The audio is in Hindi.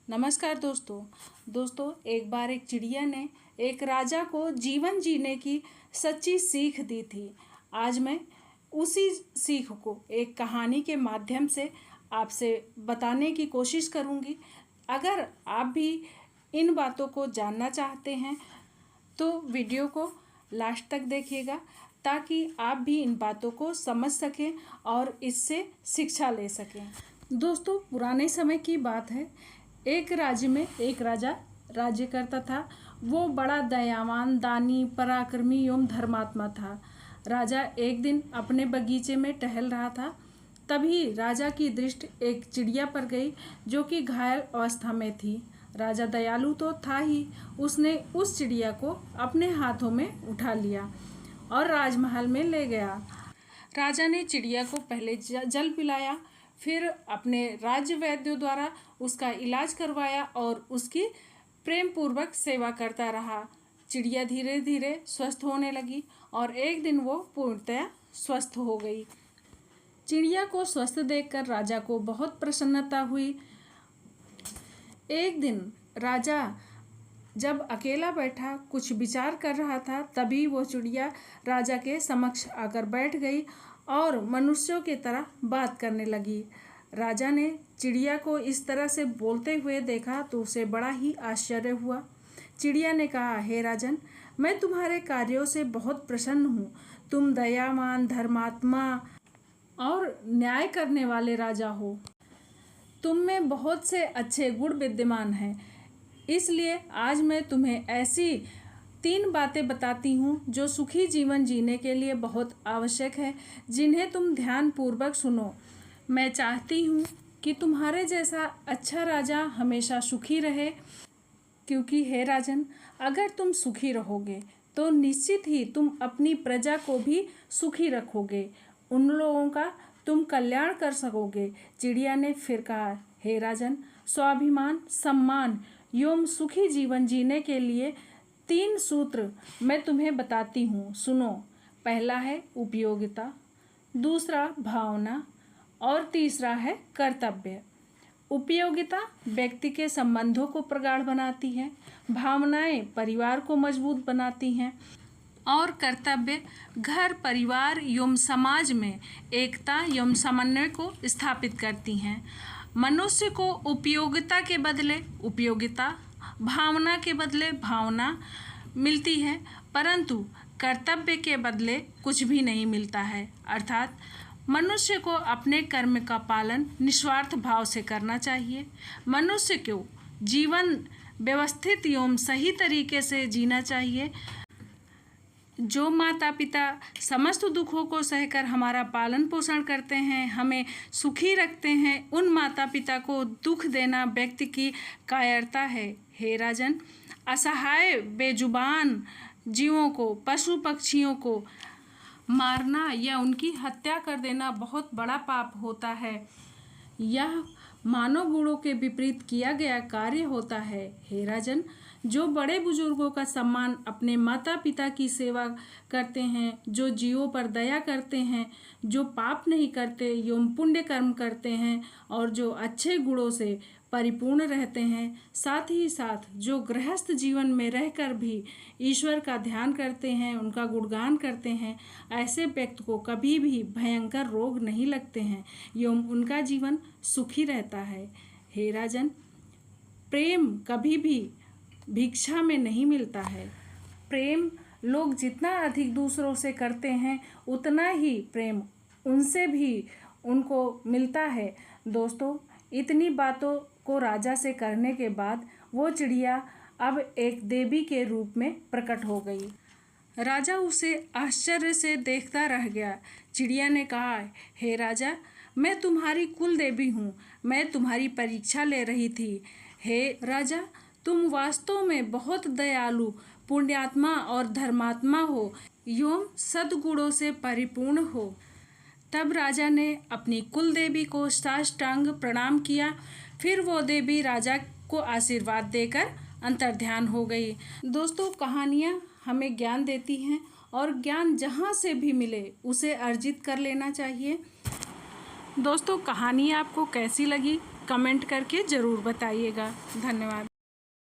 नमस्कार दोस्तों एक बार एक चिड़िया ने एक राजा को जीवन जीने की सच्ची सीख दी थी। आज मैं उसी सीख को एक कहानी के माध्यम से आपसे बताने की कोशिश करूंगी। अगर आप भी इन बातों को जानना चाहते हैं तो वीडियो को लास्ट तक देखिएगा ताकि आप भी इन बातों को समझ सकें और इससे शिक्षा ले सकें। दोस्तों, पुराने समय की बात है। एक राज्य में एक राजा राज्य करता था। वो बड़ा दयावान, दानी, पराक्रमी एवं धर्मात्मा था। राजा एक दिन अपने बगीचे में टहल रहा था। तभी राजा की दृष्टि एक चिड़िया पर गई जो कि घायल अवस्था में थी। राजा दयालु तो था ही, उसने उस चिड़िया को अपने हाथों में उठा लिया और राजमहल में ले गया। राजा ने चिड़िया को पहले जल पिलाया, फिर अपने राज्य वैद्यों द्वारा उसका इलाज करवाया और उसकी प्रेम पूर्वक सेवा करता रहा। चिड़िया धीरे धीरे स्वस्थ होने लगी और एक दिन वो पूर्णतया स्वस्थ हो गई। चिड़िया को स्वस्थ देखकर राजा को बहुत प्रसन्नता हुई। एक दिन राजा जब अकेला बैठा कुछ विचार कर रहा था, तभी वो चिड़िया राजा के समक्ष आकर बैठ गई और मनुष्यों की तरह बात करने लगी। राजा ने चिड़िया को इस तरह से बोलते हुए देखा तो उसे बड़ा ही आश्चर्य हुआ। चिड़िया ने कहा, हे राजन, मैं तुम्हारे कार्यों से बहुत प्रसन्न हूँ। तुम दयावान, धर्मात्मा और न्याय करने वाले राजा हो। तुम में बहुत से अच्छे गुण विद्यमान हैं। इसलिए आज मैं तुम्हें ऐसी 3 बातें बताती हूँ जो सुखी जीवन जीने के लिए बहुत आवश्यक है, जिन्हें तुम ध्यान पूर्वक सुनो। मैं चाहती हूँ कि तुम्हारे जैसा अच्छा राजा हमेशा सुखी रहे, क्योंकि हे राजन, अगर तुम सुखी रहोगे तो निश्चित ही तुम अपनी प्रजा को भी सुखी रखोगे। उन लोगों का तुम कल्याण कर सकोगे। चिड़िया ने फिर कहा, हे राजन, स्वाभिमान, सम्मान एवं सुखी जीवन जीने के लिए 3 सूत्र मैं तुम्हें बताती हूँ, सुनो। पहला है उपयोगिता, दूसरा भावना और तीसरा है कर्तव्य। उपयोगिता व्यक्ति के संबंधों को प्रगाढ़ बनाती है, भावनाएं परिवार को मजबूत बनाती हैं और कर्तव्य घर, परिवार एवं समाज में एकता एवं समन्वय को स्थापित करती हैं। मनुष्य को उपयोगिता के बदले उपयोगिता, भावना के बदले भावना मिलती है, परंतु कर्तव्य के बदले कुछ भी नहीं मिलता है। अर्थात मनुष्य को अपने कर्म का पालन निस्वार्थ भाव से करना चाहिए। मनुष्य को जीवन व्यवस्थित एवं सही तरीके से जीना चाहिए। जो माता पिता समस्त दुखों को सहकर हमारा पालन पोषण करते हैं, हमें सुखी रखते हैं, उन माता पिता को दुख देना व्यक्ति की कायरता है। हे राजन, असहाय बेजुबान जीवों को, पशु पक्षियों को मारना या उनकी हत्या कर देना बहुत बड़ा पाप होता है। यह मानव गुणों के विपरीत किया गया कार्य होता है। हे राजन, जो बड़े बुजुर्गों का सम्मान, अपने माता पिता की सेवा करते हैं, जो जीवों पर दया करते हैं, जो पाप नहीं करते एवं पुण्य कर्म करते हैं और जो अच्छे गुणों से परिपूर्ण रहते हैं, साथ ही साथ जो गृहस्थ जीवन में रहकर भी ईश्वर का ध्यान करते हैं, उनका गुणगान करते हैं, ऐसे व्यक्ति को कभी भी भयंकर रोग नहीं लगते हैं एवं उनका जीवन सुखी रहता है। हे राजन, प्रेम कभी भी भिक्षा में नहीं मिलता है। प्रेम लोग जितना अधिक दूसरों से करते हैं, उतना ही प्रेम उनसे भी उनको मिलता है। दोस्तों, इतनी बातों को राजा से करने के बाद वो चिड़िया अब एक देवी के रूप में प्रकट हो गई। राजा उसे आश्चर्य से देखता रह गया। चिड़िया ने कहा, हे राजा, मैं तुम्हारी कुल देवी हूँ। मैं तुम्हारी परीक्षा ले रही थी। हे राजा, तुम वास्तव में बहुत दयालु, पुण्यात्मा और धर्मात्मा हो एवं सद्गुणों से परिपूर्ण हो। तब राजा ने अपनी कुल देवी को साष्टांग प्रणाम किया। फिर वो देवी राजा को आशीर्वाद देकर अंतर्ध्यान हो गई। दोस्तों, कहानियाँ हमें ज्ञान देती हैं और ज्ञान जहाँ से भी मिले उसे अर्जित कर लेना चाहिए। दोस्तों, कहानी आपको कैसी लगी कमेंट करके ज़रूर बताइएगा। धन्यवाद।